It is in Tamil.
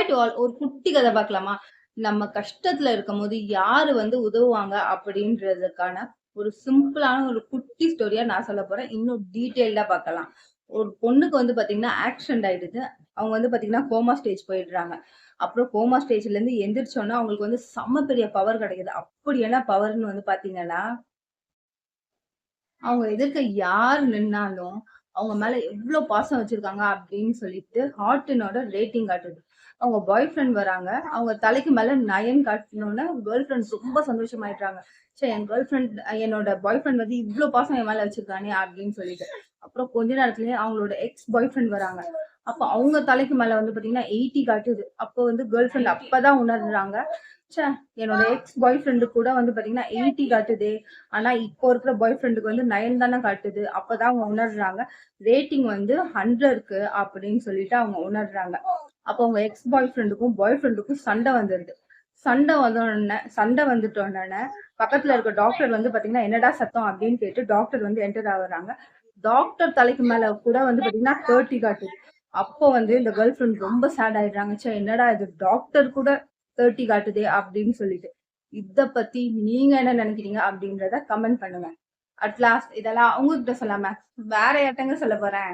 Hi to all. ஒரு குட்டி கதை பார்க்கலாமா? நம்ம கஷ்டத்துல இருக்கும்போது யாரு வந்து உதவுவாங்க அப்படின்றதுக்கான ஒரு சிம்பிளான ஒரு குட்டி ஸ்டோரியா நான் சொல்லப் போறேன். இன்னும் டீட்டெயில்டா பார்க்கலாம். ஒரு பொண்ணுக்கு வந்து பாத்தீங்கன்னா ஆக்சிடென்ட் ஆயிடுது. அவங்க வந்து பாத்தீங்கன்னா கோமா ஸ்டேஜ் போயிடுறாங்க. அப்புறம் கோமா ஸ்டேஜ்ல இருந்து எந்திரிச்சோனே அவங்களுக்கு வந்து செம்ம பெரிய பவர் கிடைக்குது. அப்படி என்ன பவர்ன்னு வந்து பாத்தீங்கன்னா, அவங்க எதிர்க்க யார் நின்னாலும், அவங்க மேல எவ்ளோ பாசம் வச்சிருக்காங்க அப்படின்னு சொல்லிட்டு ஹார்ட்டினோட ரேட்டிங் காட்டுது. அவங்க பாய் ஃப்ரெண்ட் வராங்க. அவங்க தலைக்கு மேல 9 காட்டுனோனே கேர்ள் ஃப்ரெண்ட்ஸ் ரொம்ப சந்தோஷமாயிடுறாங்க. ச்சே, என் கேர்ள் ஃப்ரெண்ட் என்னோட பாய் ஃப்ரெண்ட் வந்து இவ்ளோ பாசம் என் மேல வச்சிருக்கானே அப்படின்னு சொல்லிட்டு. அப்புறம் கொஞ்ச நேரத்திலேயே அவங்களோட எக்ஸ் பாய் ஃப்ரெண்ட் வராங்க. அப்ப அவங்க தலைக்கு மேல வந்து பாத்தீங்கன்னா 80 காட்டுது. அப்போ வந்து கேர்ள் ஃப்ரெண்ட் அப்பதான் உணர்றாங்க. ச்சே, என்னோட எக்ஸ் பாய் ஃப்ரெண்டு கூட வந்து பாத்தீங்கன்னா 80 காட்டுதே. ஆனா இப்போ இருக்கிற பாய் ஃப்ரெண்டுக்கு வந்து 9 தானே காட்டுது. அப்பதான் அவங்க உணர்றாங்க. ரேட்டிங் வந்து 100க்கு அப்படின்னு சொல்லிட்டு அவங்க உணர்றாங்க. அப்போ அவங்க எக்ஸ் பாய் ஃப்ரெண்டுக்கும் பாய் ஃப்ரெண்டுக்கும் சண்டை வந்துருது. சண்டை வந்துட்ட உடனே பக்கத்துல இருக்க டாக்டர் வந்து பாத்தீங்கன்னா என்னடா சத்தம் அப்படின்னு கேட்டு டாக்டர் வந்து என்டர் ஆகுறாங்க. டாக்டர் தலைக்கு மேல கூட வந்து பாத்தீங்கன்னா 30 காட்டுது. அப்போ வந்து இந்த கேர்ள் ஃப்ரெண்ட் ரொம்ப சேட் ஆயிடுறாங்க. ச்சே, என்னடா இது டாக்டர் கூட 30 காட்டுதே அப்படின்னு சொல்லிட்டு. இத பத்தி நீங்க என்ன நினைக்கிறீங்க அப்படின்றத கமெண்ட் பண்ணுங்க. அட் லாஸ்ட் இதெல்லாம் உங்ககிட்ட சொல்லாம வேற யார்ட்டங்க சொல்ல போறேன்.